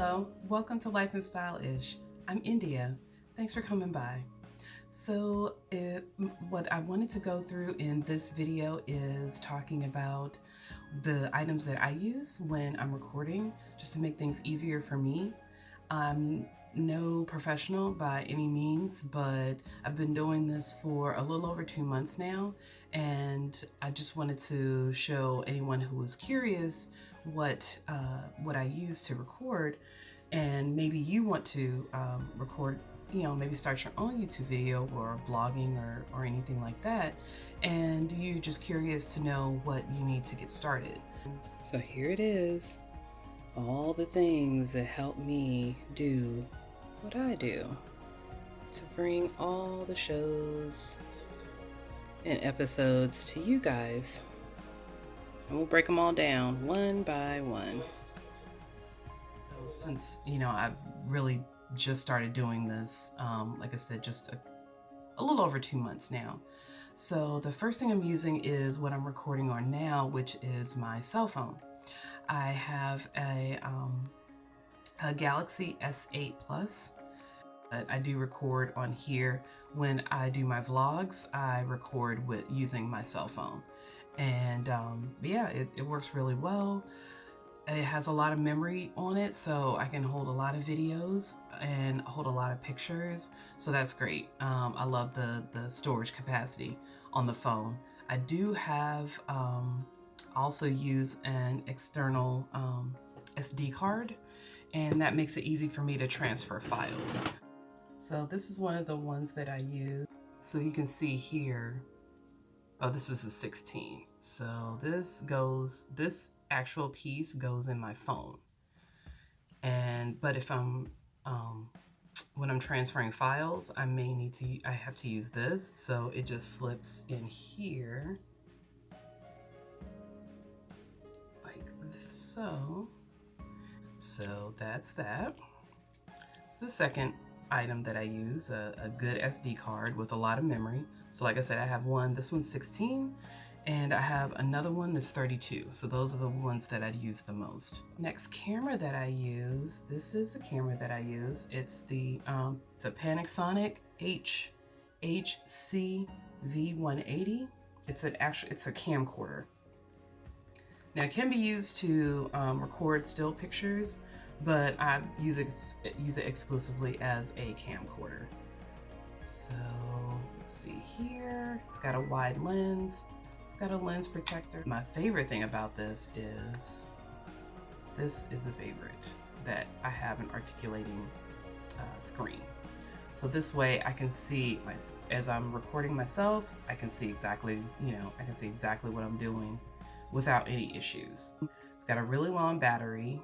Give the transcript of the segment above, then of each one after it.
Hello, welcome to Life and Style-ish. I'm India. Thanks for coming by. So what I wanted to go through in this video is talking about the items that I use when I'm recording, just to make things easier for me. I'm no professional by any means, but I've been doing this for a little over 2 months now, and I just wanted to show anyone who was curious what I use to record, and maybe you want to record, maybe start your own YouTube video or vlogging or anything like that, and you're just curious to know what you need to get started. So here it is, all the things that help me do what I do, to bring all the shows and episodes to you guys. And we'll break them all down one by one. Since, I've really just started doing this, like I said, just a little over 2 months now. So the first thing I'm using is what I'm recording on now, which is my cell phone. I have a Galaxy S8 Plus. I do record on here. When I do my vlogs, I record using my cell phone. And yeah, it works really well. It has a lot of memory on it, so I can hold a lot of videos and hold a lot of pictures. So that's great. I love the storage capacity on the phone. I do have also use an external SD card, and that makes it easy for me to transfer files. So this is one of the ones that I use. So you can see here, oh, this is a 16. So this actual piece goes in my phone. But if I'm, when I'm transferring files, I have to use this. So it just slips in here, like so. So that's that. It's the second item that I use, a good SD card with a lot of memory. So like I said, I have one, this one's 16, and I have another one that's 32. So those are the ones that I'd use the most. Next camera that I use, this is the camera that I use. It's it's a Panasonic HC V180. It's a camcorder. Now it can be used to record still pictures, but I use it exclusively as a camcorder. So let's see here, it's got a wide lens, it's got a lens protector. My favorite thing about this is a favorite, that I have an articulating screen. So this way I can see as I'm recording myself, I can see exactly, what I'm doing without any issues. It's got a really long battery.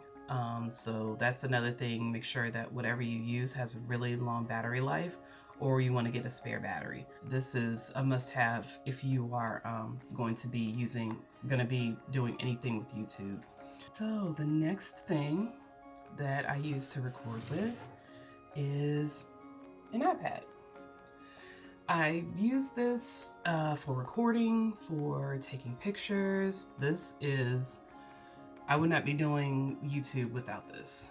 So that's another thing. Make sure that whatever you use has a really long battery life, or you want to get a spare battery. This is a must-have if you are going to be doing anything with YouTube. So the next thing that I use to record with is an iPad. I use this for recording, for taking pictures. I would not be doing YouTube without this,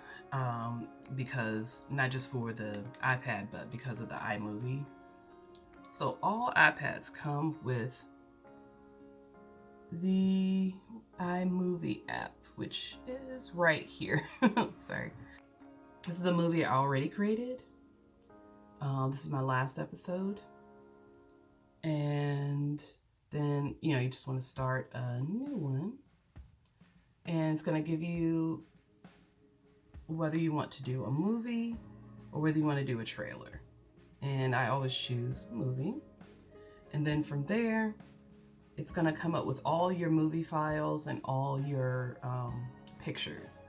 because not just for the iPad, but because of the iMovie. So all iPads come with the iMovie app, which is right here. Sorry. This is a movie I already created. This is my last episode. And then, you just want to start a new one. And it's going to give you whether you want to do a movie or whether you want to do a trailer. And I always choose movie. And then from there, it's going to come up with all your movie files and all your pictures.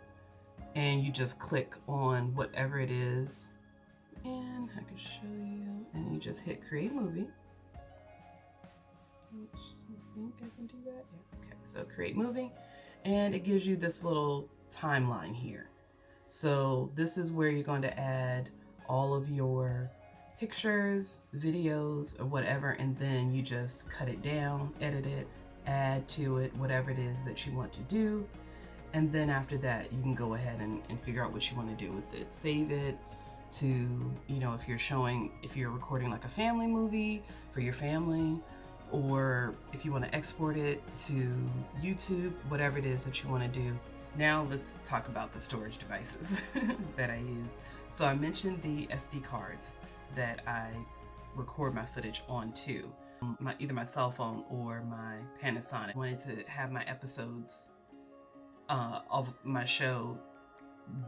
And you just click on whatever it is. And I can show you. And you just hit create movie. I think I can do that. Yeah. Okay, so create movie. And it gives you this little timeline here. So this is where you're going to add all of your pictures, videos, or whatever, and then you just cut it down, edit it, add to it whatever it is that you want to do, And then after that, you can go ahead and figure out what you want to do with it. Save it to, you know, if you're recording like a family movie for your family, or if you want to export it to YouTube, whatever it is that you want to do. Now let's talk about the storage devices that I use. So I mentioned the SD cards that I record my footage onto, either my cell phone or my Panasonic. I wanted to have my episodes of my show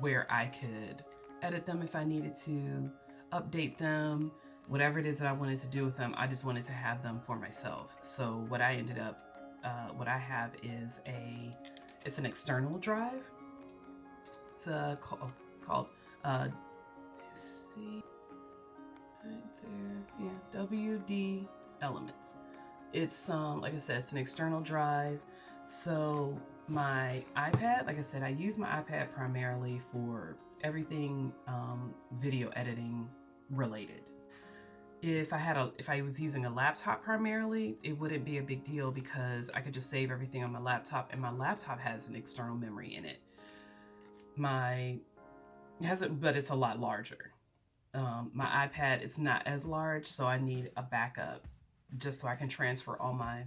where I could edit them if I needed to, update them, whatever it is that I wanted to do with them. I just wanted to have them for myself. So what I have is it's an external drive. It's called see right there, yeah, WD Elements. It's like I said, it's an external drive. So my iPad, like I said, I use my iPad primarily for everything video editing related. If I was using a laptop primarily, it wouldn't be a big deal because I could just save everything on my laptop, and my laptop has an external memory in it. But it's a lot larger. My iPad is not as large, so I need a backup just so I can transfer all my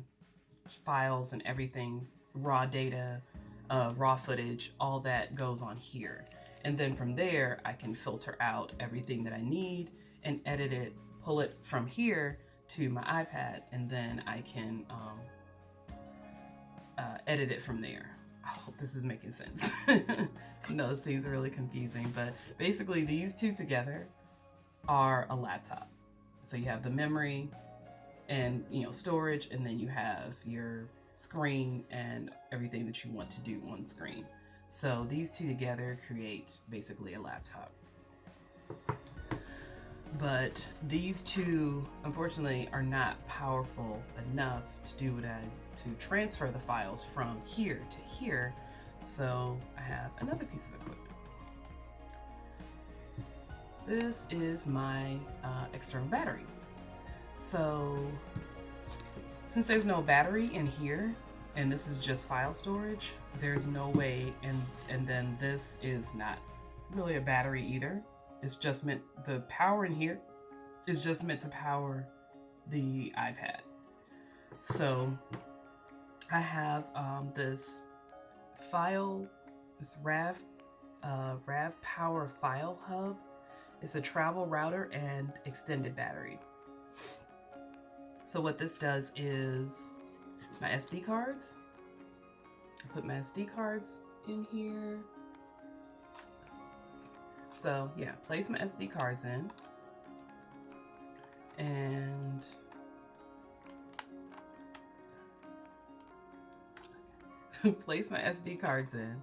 files and everything, raw data, raw footage, all that goes on here. And then from there, I can filter out everything that I need and edit it, pull it from here to my iPad, and then I can edit it from there. I hope this is making sense. No, this seems really confusing, but basically these two together are a laptop. So you have the memory and, you know, storage, and then you have your screen and everything that you want to do on screen. So these two together create basically a laptop. But these two, unfortunately, are not powerful enough to do to transfer the files from here to here. So I have another piece of equipment. This is my external battery. So since there's no battery in here, and this is just file storage, there's no way, and then this is not really a battery either. It's just meant, the power in here is just meant to power the iPad. So I have this RAV Power File Hub. It's a travel router and extended battery. So what this does is my SD cards. I put my SD cards in here. So yeah, place my SD cards in, and place my SD cards in,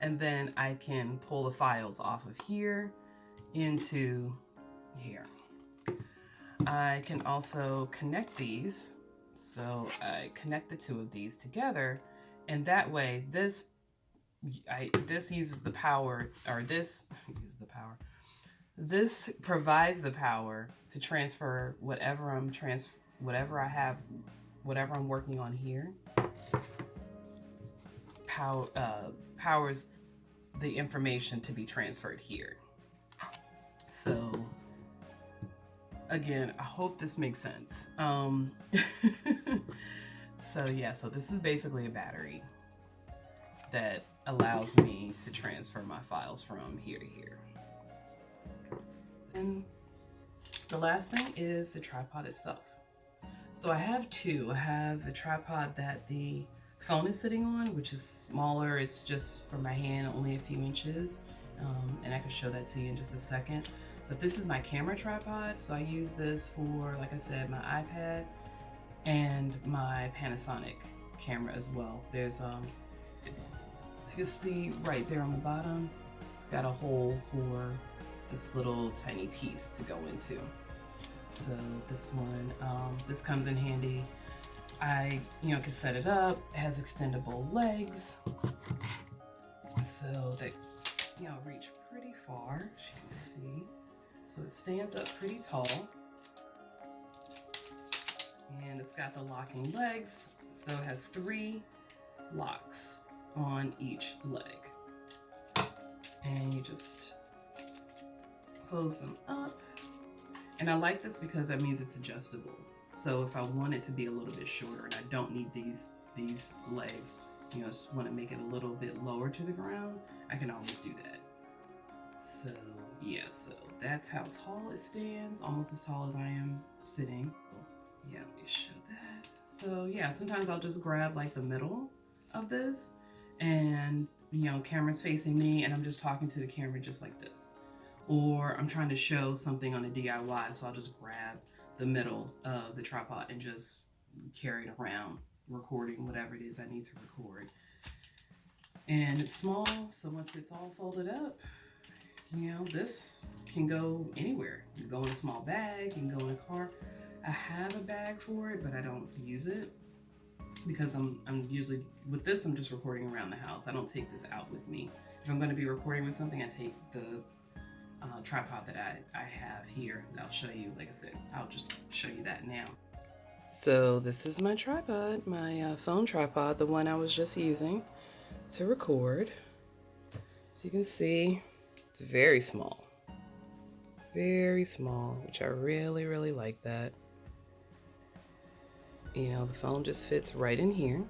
and then I can pull the files off of here into here. I can also connect these. So I connect the two of these together, and that way this uses the power, or this uses the power. This provides the power to transfer whatever I'm working on here. Powers the information to be transferred here. So again, I hope this makes sense. So yeah, so this is basically a battery that allows me to transfer my files from here to here. And the last thing is the tripod itself. So I have two. I have the tripod that the phone is sitting on, which is smaller. It's just for my hand, only a few inches. And I can show that to you in just a second. But this is my camera tripod. So I use this for, like I said, my iPad and my Panasonic camera as well. There's, so you can see right there on the bottom, it's got a hole for this little tiny piece to go into. So this one, this comes in handy. I, can set it up. It has extendable legs, so they, reach pretty far, as you can see. So it stands up pretty tall, and it's got the locking legs. So it has 3 locks on each leg. And you just close them up. And I like this because that means it's adjustable. So if I want it to be a little bit shorter and I don't need these legs, you know, just want to make it a little bit lower to the ground, I can always do that. So yeah, so that's how tall it stands, almost as tall as I am sitting. Yeah, let me show that. So yeah, sometimes I'll just grab like the middle of this, and you know, camera's facing me and I'm just talking to the camera just like this. Or I'm trying to show something on a DIY, so I'll just grab the middle of the tripod and just carry it around, recording whatever it is I need to record. And it's small, so once it's all folded up, you know, this can go anywhere. You can go in a small bag, you can go in a car. I have a bag for it, but I don't use it because I'm usually, with this, I'm just recording around the house. I don't take this out with me. If I'm going to be recording with something, I take the tripod that I have here. I'll show you, like I said, I'll just show you that now. So this is my tripod, my phone tripod, the one I was just using to record. So you can see it's very small, which I really, really like that. You know, the phone just fits right in here.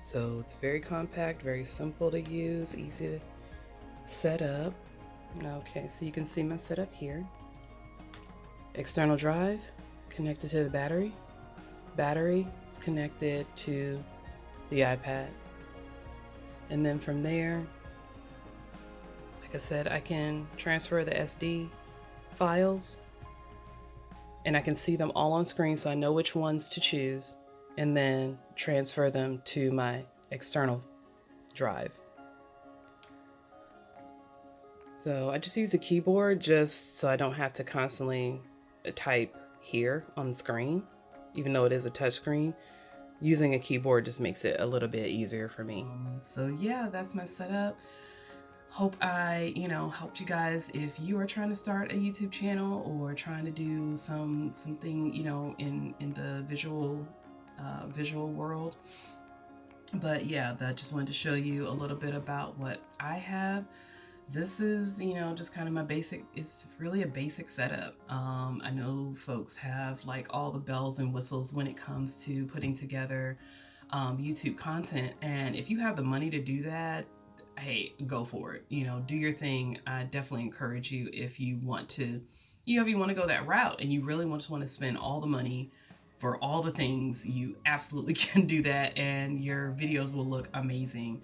So it's very compact, very simple to use, easy to set up. Okay, so you can see my setup here. External drive connected to the battery. Battery is connected to the iPad. And then from there, like I said, I can transfer the SD files and I can see them all on screen, so I know which ones to choose, and then transfer them to my external drive. So I just use the keyboard just so I don't have to constantly type here on the screen, even though it is a touch screen. Using a keyboard just makes it a little bit easier for me. So yeah, that's my setup. Hope I, helped you guys if you are trying to start a YouTube channel or trying to do something, in the visual world. But yeah, that just wanted to show you a little bit about what I have. This is, just kind of my basic, it's really a basic setup. I know folks have like all the bells and whistles when it comes to putting together YouTube content. And if you have the money to do that, hey, go for it. Do your thing. I definitely encourage you if you want to, if you want to go that route and you really just want to spend all the money for all the things, you absolutely can do that and your videos will look amazing.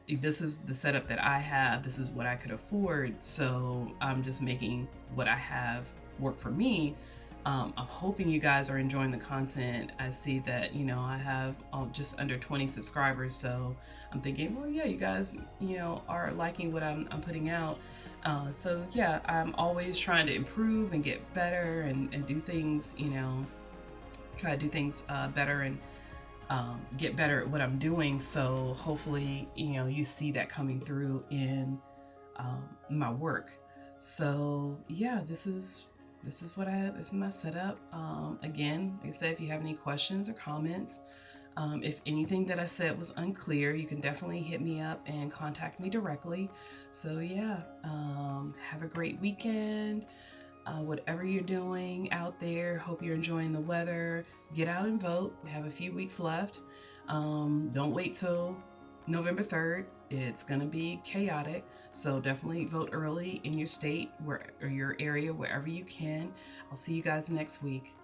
This is the setup that I have. This is what I could afford. So I'm just making what I have work for me. I'm hoping you guys are enjoying the content. I see that, I have just under 20 subscribers. So I'm thinking, well, yeah, you guys, are liking what I'm putting out. So yeah, I'm always trying to improve and get better and do things, try to do things better and get better at what I'm doing. So hopefully, you see that coming through in my work. So yeah, this is my setup. Again, like I said, if you have any questions or comments, if anything that I said was unclear, you can definitely hit me up and contact me directly. So yeah, have a great weekend. Whatever you're doing out there, hope you're enjoying the weather. Get out and vote. We have a few weeks left. Don't wait till November 3rd. It's going to be chaotic. So definitely vote early in your state or your area, wherever you can. I'll see you guys next week.